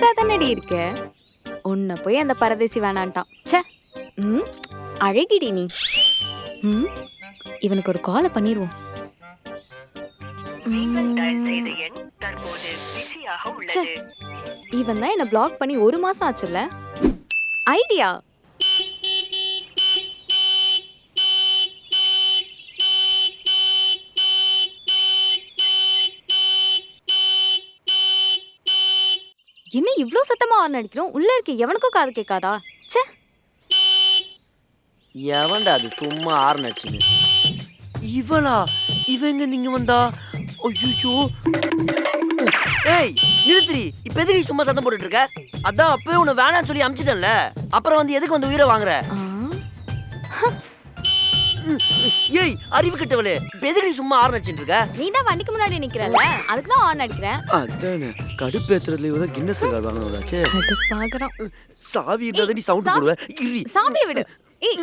சூப்பரா தானடி இருக்க. உன்னை போய் அந்த பரதேசி வேணான்ட்டான். ச்சே. ம் அழகிடி நீ. ம் இவனுக்கு ஒரு காலை பண்ணிடுவோம். இவன் தான் என்ன பிளாக் பண்ணி 1 மாசம் ஆச்சுல்ல. ஐடியா. என்ன இவ்ளோ சத்தமா ஹார்ன் அடிக்கிறோம்? உள்ள இருக்க எவனுக்கும் காது கேட்காதா? ச்சே. எவன்டா அது சும்மா ஹார்ன் அடிச்சுன்னு? இவளா? இவங்க நீங்க வந்தா? ஐயோ! ஏய் நிறுத்துடி. இப்ப எதுக்கு நீ சும்மா சத்தம் போட்டுட்டு இருக்க? அதான் அப்பவே உன்னை வேணான்னு சொல்லி அமிச்சிட்டேன்ல. அப்புறம் வந்து எதுக்கு வந்து உயிரை வாங்குற? ஏய் அறிவு கெட்டவளே, இப்ப எதுக்கு நீ சும்மா ஹார்ன் அடிச்சிட்டு இருக்க? நீ தான் வண்டிக்கு முன்னாடி நிக்கிறல்ல, அதுக்கு தான் ஹார்ன் அடிக்கிறேன். அதானே கடுப்பேத்துறதுல இவன் கின்னஸ் ரெக்கார்ட் வாங்கணும்லாச்சே. பாக்குறான். சாவி இருந்தா நீ சவுண்ட் போடுவ. இரி. சாவியை விடு. ஏய்.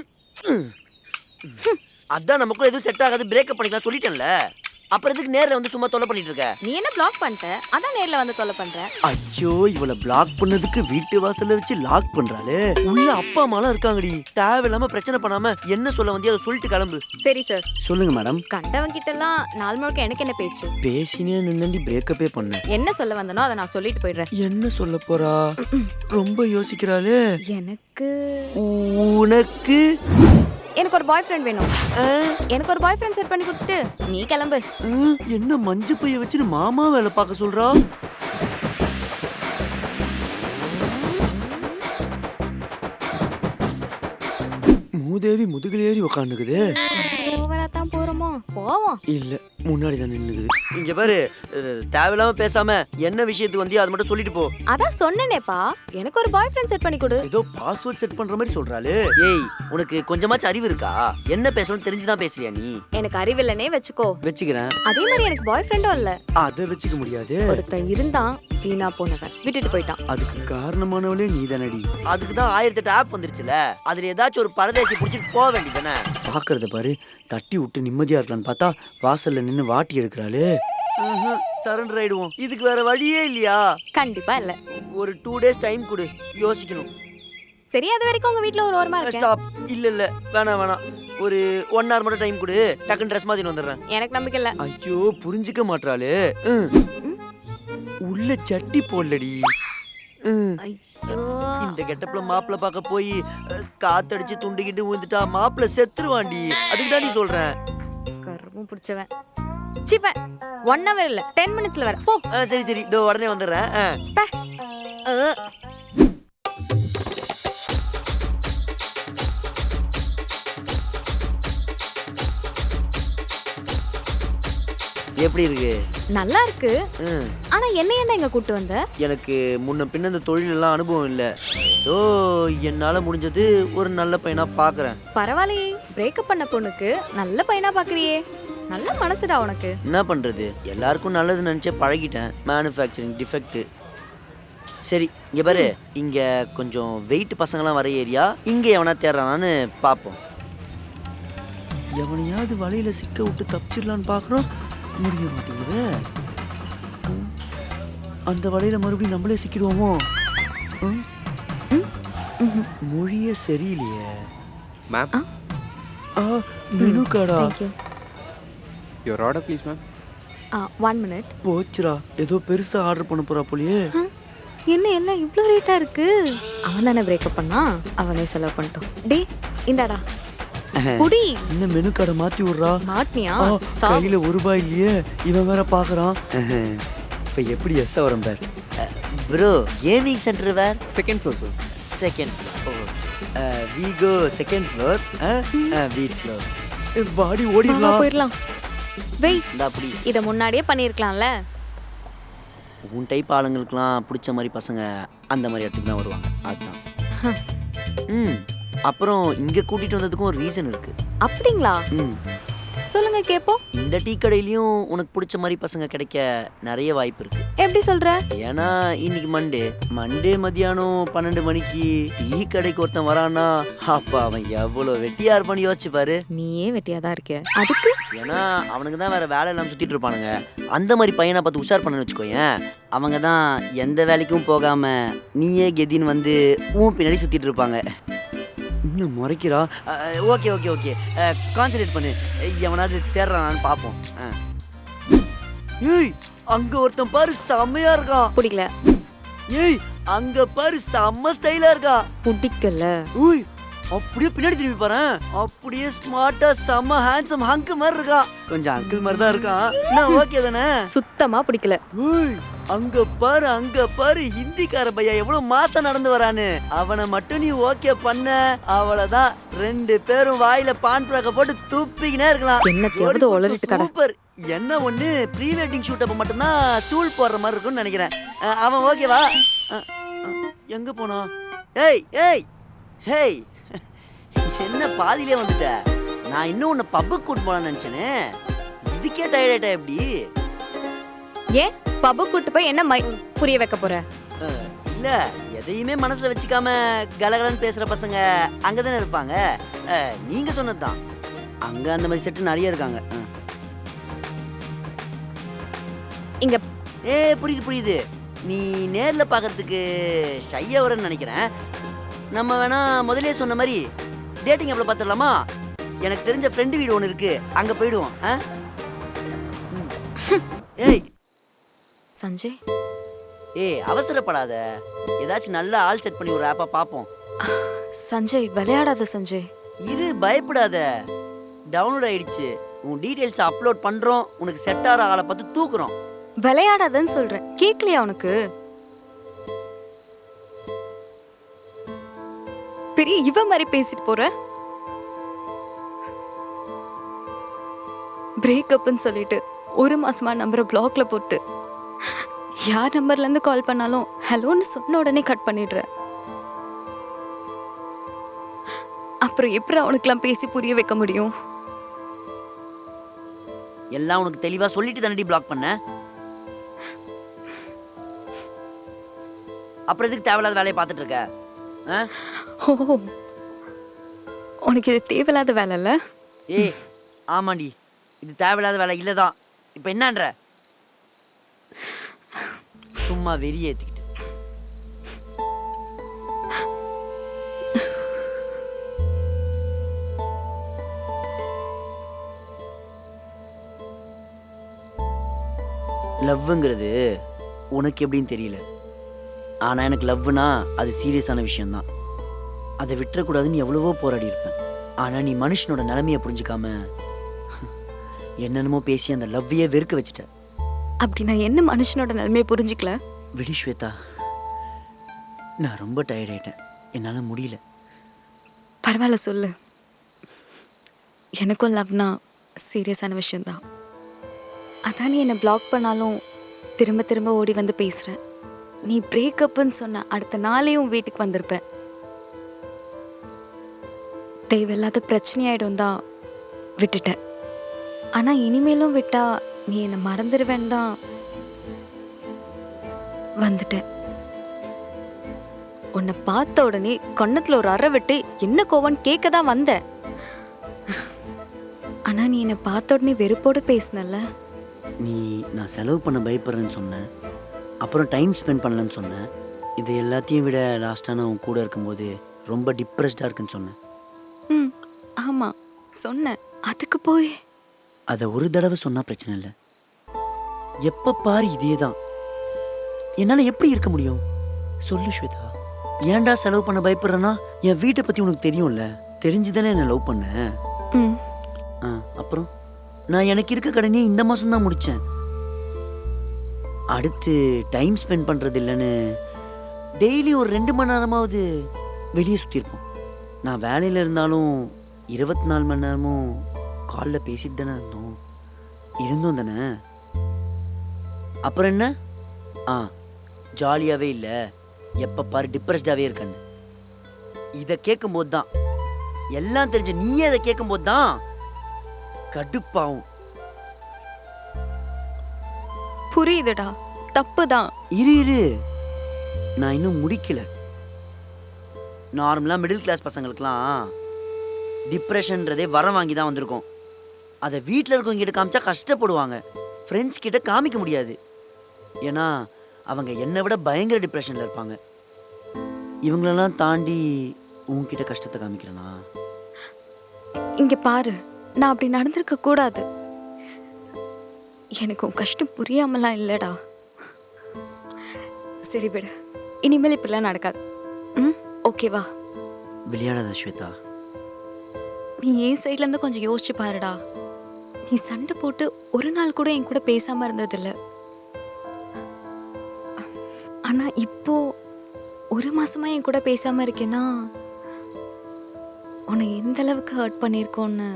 அதான் நமக்குள்ள எதுவும் செட் ஆகாது, பிரேக்கப் பண்ணிக்கலாம் சொல்லிட்டேன்ல. அப்புறம் எதுக்கு நேர்ல வந்து சும்மா தொல்லை பண்ணிட்டு இருக்க? நீ என்ன பிளாக் பண்ணிட்ட, அதான் நேர்ல வந்து தொல்லை பண்ற. ஐயோ இவளை பிளாக் பண்ணதுக்கு வீட்டு வாசல்ல வச்சு லாக் பண்றாளே. உள்ள அப்பா அம்மாலாம் இருக்காங்கடி. தேவையில்லாம பிரச்சனை பண்ணாம என்ன சொல்ல வந்து அதை சொல்லிட்டு கிளம்பு. சரி சார். சொல்லுங்க மேடம். கண்டவன் கிட்ட எல்லாம் நாள் முழுக்க எனக்கு என்ன பேச்சு? பேசினே நின்னண்டி பிரேக்கப்பே பண்ண. என்ன சொல்ல வந்தனோ அதை நான் சொல்லிட்டு போயிடுறேன். என்ன சொல்ல போறா? ரொம்ப யோசிக்கிறாளே. எனக்கு உனக்கு எனக்கு ஒரு பாய் ஃப்ரெண்ட் வேணும். எனக்கு ஒரு பாய் ஃப்ரெண்ட் செட் பண்ணி கொடுத்துட்டு நீ கிளம்பு. என்ன மஞ்சள் பைய வச்சுட்டு மாமா வேலை பார்க்க சொல்றா? மூதேவி முதுகுல ஏறி உக்காந்துக்குது. ஓவரா தான் போறோமோ? போவோம். இல்ல முன்னாடி தான் நின்னுக்குது. இங்க பாரு, தேவையில்லாம பேசாம என்ன விஷயத்துக்கு வந்து அது மட்டும் சொல்லிட்டு போ. அதான் சொன்னேனேப்பா, எனக்கு ஒரு பாய் ஃப்ரெண்ட் செட் பண்ணி கொடு. ஏதோ பாஸ்வேர்ட் செட் பண்ற மாதிரி சொல்றாளே. ஏய் உனக்கு கொஞ்சமாச்சும் அறிவு இருக்கா? என்ன பேசணும்னு தெரிஞ்சுதான் பேசுறியா நீ? எனக்கு அறிவில்லனே வெச்சுக்கோ. வெச்சுக்கிறேன். அதே மாதிரி எனக்கு பாய் ஃப்ரெண்டும் இல்ல. அத வெச்சுக்க முடியாது. ஒருத்தன் இருந்தான், வீணா போனவன், விட்டுட்டு போயிட்டான். அதுக்கு காரணமானவளே நீதானடி. அதுக்கு தான் 1008 ஆப் வந்துருச்சுல. அதுல ஏதாச்சும் ஒரு பரதேசி புடிச்சிட்டு போக வேண்டியதானே. பாக்குறத பாரு, தட்டி விட்டு நிம்மதியா இருக்கலாம்னு பார்த்தா வாசல்ல நின்னு வாட்டி எடுக்கிறாளே. சரண்டர் ஆயிடுவோம். இதுக்கு வேற வழியே இல்லையா? கண்டிப்பா இல்ல. ஒரு 2 days டைம் கொடு, யோசிக்கணும். சரி, அது வரைக்கும் உங்க வீட்ல ஒரு ஓரமா இருக்க. ஸ்டாப். இல்ல இல்ல வேணாம். ஒரு 1 hour மட்டும் டைம் கொடு, டக்குன்னு ட்ரெஸ் மாத்திட்டு வந்துடுறேன். எனக்கு நம்பிக்கை இல்ல. ஐயோ புரிஞ்சுக்க மாட்டாளே. உள்ள சட்டி போடலடி. இந்த கெட்டப்ல மாப்பிள்ள பார்க்க போய் காத்தடிச்சு துண்டிக்கிட்டு விழுந்துட்டா மாப்பிள்ள செத்துருவாண்டி. அதுக்கு தான் நீ சொல்றேன். கர்மம் பிடிச்சவன். சீப்ப 1 hour இல்ல 10 minutesல வர போ. சரி இதோ உடனே வந்துடுறேன். எப்படி இருக்கு? நல்லா இருக்கு. ஆனா என்ன இங்க கூட்டி வந்த? எனக்கு முன்ன பின்ன இந்த தொழில் எல்லாம் அனுபவம் இல்ல. ஏதோ என்னால முடிஞ்சது ஒரு நல்ல பையனா பாக்குறேன். பரவாயில்லையே, பிரேக்கப் பண்ண பொண்ணுக்கு நல்ல பையனா பாக்குறியே. நல்ல மனசுடா உனக்கு. என்ன பண்றது, எல்லாருக்கும் நல்லது நினைச்சே பழகிட்டேன். Manufacturing defect. சரி இங்க பாரு, இங்க கொஞ்சம் வெயிட் பசங்கலாம் வர ஏரியா. இங்க எவனா தேடுறானான்னு பாப்போம். எவனையாவது வலையில சிக்க விட்டு தப்பிச்சிடலான்னு பாக்குறோம். முடிய மாட்டேங்குது. அந்த வலையில மறுபடியும் நம்மளே சிக்கிடுவோமோ? மொழியே சரியில்லையே. மேம். மெனு கார்டா? Your order please ma'am. 1 minute. போச்சுடா, ஏதோ பெருசா ஆர்டர் பண்ண போறா போலியே. என்ன எல்லாம் இவ்ளோ ரேட்டா இருக்கு? அவன் தானே பிரேக்கப் பண்ணா, அவனே செலவு பண்ணிட்டோம். டேய் இந்தாடா குடி. என்ன மெனு கார்டை மாத்தி விடுறா? மாட்னியா? கையில ₹1 இல்லையே. இவன் வேற பாக்குறான். இப்ப எப்படி எஸ் வரும் பார். Bro gaming centre where? Second floor sir. Second floor. We go second floor. Beat floor. பாடி ஓடிடலாம். போயிடலாம். வெய், அப்படி இத முன்னாடியே பண்ணிருக்கலாம்ல. உன் டைப் ஆளுங்களுக்குலாம் பிடிச்ச மாதிரி பசங்க அந்த மாதிரி இடத்துக்கு தான் வருவாங்க. அதுதான். அப்புறம் இங்க கூட்டிட்டு வந்ததுக்கும் ஒரு ரீசன் இருக்கு. அப்படிங்களா? சொல்லுங்க கேப்போம். இந்த டீ கடையிலயும் உனக்கு பிடிச்ச மாதிரி பசங்க கிடைக்க நிறைய வாய்ப்பு இருக்கு. எப்படி சொல்ற? ஏன்னா இன்னைக்கு மண்டே மதியானம் 12 மணிக்கு டீ கடைக்கு ஒருத்தன் வரான்னா அப்ப அவன் எவ்வளவு வெட்டியா இருப்பான்னு யோசிச்சு பாரு. நீயே வெட்டியாதான் இருக்க. அதுக்கு ஏன்னா அவனுக்கு தான் வேற வேலை இல்லாம சுத்திட்டு இருப்பானுங்க. அந்த மாதிரி பையனை பார்த்து உஷார் பண்ணு வச்சுக்கோயேன். அவங்க தான் எந்த வேலைக்கும் போகாம நீயே கெதின்னு வந்து உன் பின்னாடி சுத்திட்டு இருப்பாங்க. இன்னும் முறைக்கிறா. ஓகே ஓகே ஓகே, கான்சன்ட்ரேட் பண்ணு. எவனாவது தேடுறானான்னு பார்ப்போம். ஏய், அங்க ஒருத்தன் பாரு செம்மையா இருக்கான். பிடிக்கல. ஏய், அங்க பாரு செம்ம ஸ்டைலா இருக்கான். பிடிக்கல. ஊய், அப்படியே பின்னாடி திரும்பி பாறேன். அப்படியே ஸ்மார்ட்டா செம்ம ஹேண்ட்ஸம் ஹங்க் மாதிரி இருக்கான். கொஞ்சம் அங்கிள் மாதிரி தான் இருக்கான். நான் ஓகே தானே? சுத்தமா பிடிக்கல. ஊய், அங்க பாரு ஹிந்திக்கார பையா எவ்வளவு மாசம் நடந்து வரானு. அவனை மட்டும் நீ ஓகே பண்ண, அவ்வளவுதான். 2 பேரும் வாயில பான் பிராக்க போட்டு தூப்பிக்கினே இருக்கலாம். என்னத்தையாவது உளறிட்டு கடை. சூப்பர். என்ன ஒண்ணு, ப்ரீ வெட்டிங் ஷூட் அப்ப மட்டும்தான் ஸ்டூல் போடுற மாதிரி இருக்கும்னு நினைக்கிறேன். அவன் ஓகேவா? எங்க போனா? ஏய் ஏய் ஹேய், என்ன பாதியிலே வந்துட்ட? நான் இன்னும் உன்னை பப்புக்கு கூட்டு போலான்னு நினைச்சேனே. இதுக்கே டயர்ட் ஆயிட்டா எப்படி? ஏன் பப்பு கூட்டு போய் என்ன புரிய வைக்க போற? இல்ல, எதையுமே மனசுல வச்சுக்காம கலகலன்னு பேசுற பசங்க அங்கதானே இருப்பாங்க. நீங்க சொன்னதுதான். அங்க அந்த மாதிரி செட்டு நிறைய இருக்காங்க. இங்க புரியுது. நீ நேர்ல பாக்கிறதுக்கு ஷையா வரன்னு நினைக்கிறேன். நம்ம வேணா முதலே சொன்ன மாதிரி டேட்டிங் ஆப்ல பாத்துடலாமா? எனக்கு தெரிஞ்ச ஃப்ரெண்டு வீடு ஒன்று இருக்கு, அங்க போயிடுவோம். ஏய் சஞ்சய், அவசரப்படாத. ஏதாச்சும் நல்ல ஆள் செட் பண்ணி ஒரு ஆப்பா பாப்போம். சஞ்சய் விளையாடாத சஞ்சய். இரு, பயப்படாத. டவுன்லோட் ஆயிடுச்சு. உன் டீடைல்ஸ் அப்லோட் பண்றோம். உனக்கு செட் ஆகிற ஆளை பார்த்து தூக்குறோம். விளையாடாதன்னு சொல்றேன், கேட்கலையா உனக்கு? பெரிய இவ மாதிரி பேசிட்டு போற. பிரேக்கப்னு சொல்லிட்டு 1 மாசமா நம்பரை பிளாக்ல போட்டு யார் நம்பர்ல இருந்து கால் பண்ணாலும் ஹலோன்னு சொன்ன உடனே கட் பண்ணிடுற. அப்புறம் எப்படி அவனுக்குலாம் பேசி புரிய வைக்க முடியும்? எல்லாம் உனக்கு தெளிவா சொல்லிட்டு தானடி பிளாக் பண்ண. அப்புறம் எதுக்கு தேவையில்லாத வேலையை பார்த்துட்டு இருக்க? ஓ, உனக்கு இது தேவையில்லாத வேலை இல்ல? ஆமாண்டி, இது தேவையில்லாத வேலை இல்லதான். இப்ப என்னன்ற? சும்மா வெறிய ஏத்திக்கிட்டு. லவ்ங்கிறது உனக்கு எப்படின்னு தெரியல. ஆனா எனக்கு லவ்னா அது சீரியஸான விஷயம்தான். அதை விட்டுறக்கூடாதுன்னு எவ்வளவோ போராடி இருப்பேன். ஆனா நீ மனுஷனோட நிலைமையை புரிஞ்சுக்காம என்னென்னமோ பேசி அந்த லவ்வையே வெறுக்க வச்சுட்ட. அப்படி நான் என்ன மனுஷனோட நிலைமையை புரிஞ்சுக்கல? விடு ஸ்வேதா, நான் ரொம்ப டயர்ட் ஆயிட்டேன். என்னால முடியல. பரவாயில்ல சொல்லு. எனக்கும் லவ்னா சீரியஸான விஷயம்தான். அதான் நீ என்னை பிளாக் பண்ணாலும் திரும்ப திரும்ப ஓடி வந்து பேசுகிறேன். நீ பிரேக்கப்புன்னு சொன்ன அடுத்த நாளையும் வீட்டுக்கு வந்திருப்பேன். தேவையில்லாத பிரச்சனையாயிடும் தான் விட்டுட்டேன். ஆனால் இனிமேலும் விட்டா நீ என்னை மறந்துடுவேன்னு தான் வந்துட்டேன். உன்னை பார்த்த உடனே கண்ணத்தில் ஒரு அறை விட்டு என்ன கோவன்னு கேட்க தான் வந்தேன். ஆனால் நீ என்னை பார்த்த உடனே வெறுப்போடு பேசினல்ல. நீ நான் செலவு பண்ண பயப்படுறேன்னு சொன்னேன், அப்புறம் டைம் ஸ்பெண்ட் பண்ணலன்னு சொன்னேன். இது எல்லாத்தையும் விட லாஸ்ட்டாக நான் உன் கூட இருக்கும்போது ரொம்ப டிப்ரெஸ்டாக இருக்குன்னு சொன்னேன். ஆமாம் சொன்னேன். அதுக்கு போய் அதை ஒரு தடவை சொன்னால் பிரச்சனை இல்லை. எப்போ பாரு இதே தான். என்னால் எப்படி இருக்க முடியும் சொல்லு ஸ்வேதா. ஏன்டா செலவு பண்ண பயப்படுறேன்னா என் வீட்டை பற்றி உனக்கு தெரியும்ல. தெரிஞ்சுதானே என்னை லவ் பண்ண. அப்புறம் நான் எனக்கு இருக்க கடனே இந்த மாதம் தான் முடித்தேன். அடுத்து டைம் ஸ்பெண்ட் பண்ணுறது இல்லைன்னு டெய்லி ஒரு 2 மணி நேரமாவது வெளியே சுற்றிருப்போம். நான் வேலையில் இருந்தாலும் 24 மணி நேரமும் காலில் பேசிட்டு தானே இருந்தோம் தானே. அப்புறம் என்ன ஜாலியாகவே இல்லை, எப்போ பாரு டிப்ரெஸ்டாகவே இருக்கன்னு. இதை கேட்கும்போது தான் எல்லாம் தெரிஞ்ச நீயே அதை கேட்கும்போது தான் கடுப்பாகும். புரியுதுடா. தப்பு தான். இரு நான் இன்னும் முடிக்கல. நார்மலாக மிடில் கிளாஸ் பசங்களுக்குலாம் டிப்ரெஷன்றதே வரம் வாங்கி தான் வந்திருக்கோம். அதை வீட்டில் இருக்கவங்க கிட்ட காமிச்சா கஷ்டப்படுவாங்க, ஃப்ரெண்ட்ஸ் கிட்ட காமிக்க முடியாது. ஏன்னா அவங்க என்னை விட பயங்கர டிப்ரெஷனில் இருப்பாங்க. இவங்களெல்லாம் தாண்டி உன்கிட்ட கஷ்டத்தை காமிக்கிறேனா? இங்க பாரு, நான் அப்படி நடந்திருக்க கூடாது. எனக்கு உன் கஷ்டம் புரியாமலாம் இல்லடா. சரி விடு, இனிமேல் இப்படிலாம் நடக்காது. ஓகேவா? விளையாடாத ஸ்வேதா. நீ என் சைட்ல இருந்து கொஞ்சம் யோசிச்சு பாருடா. நீ சண்டை போட்டு ஒரு நாள் கூட என் கூட பேசாம இருந்ததில்ல. ஆனா இப்போ ஒரு மாசமா என் கூட பேசாம இருக்கேன்னா உன்னை எந்த அளவுக்கு ஹர்ட் பண்ணியிருக்கோன்னு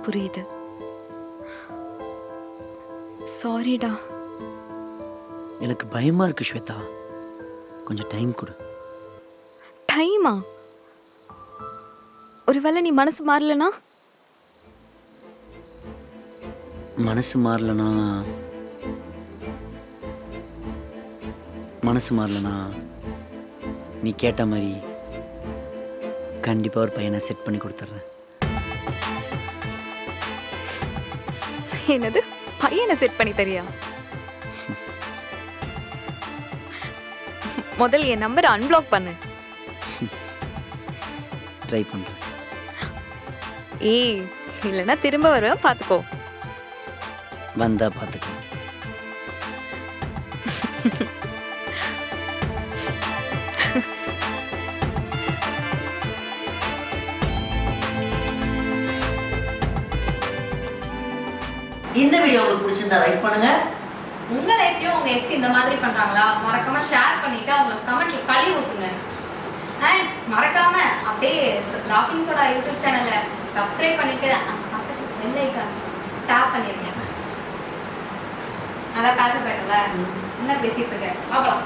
புரியுது. சாரிடா. எனக்கு பயமா இருக்கு ஸ்வேதா, கொஞ்சம் டைம் கொடு. டைமா? ஒருவேளை நீ மனசு மாறலனா? மனசு மாறலனா நீ கேட்ட மாதிரி கண்டிப்பாக ஒரு பையனை செட் பண்ணி கொடுத்துட்றேன். என்னது, பையனை செட் பண்ணி தரியா? முதல்ல என் நம்பரை அன்பிளாக் பண்ணு. ட்ரை பண்ணுறேன். ஏய், இல்லைன்னா திரும்ப வருவேன், பார்த்துக்கோ. வந்தா பார்த்துக்கலாம். இந்த வீடியோ உங்களுக்கு பிடிச்சிருந்தா லைக் பண்ணுங்க. உங்க லைஃப்லயும் உங்க எக்ஸ் இந்த மாதிரி பண்றாங்களா? மறக்காம ஷேர் பண்ணிட்டு அவங்களுக்கு கமெண்ட்ல கழி ஊத்துங்க. அண்ட் மறக்காம அப்படியே லாஃபிங் சோடா யூடியூப் சேனலை சப்ஸ்கிரைப் பண்ணிட்டு பெல் ஐகான் டாப் பண்ணிருங்க. அதான் காசு போயிடல, என்ன பேசிட்டு இருக்கேன் பார்க்கலாம்.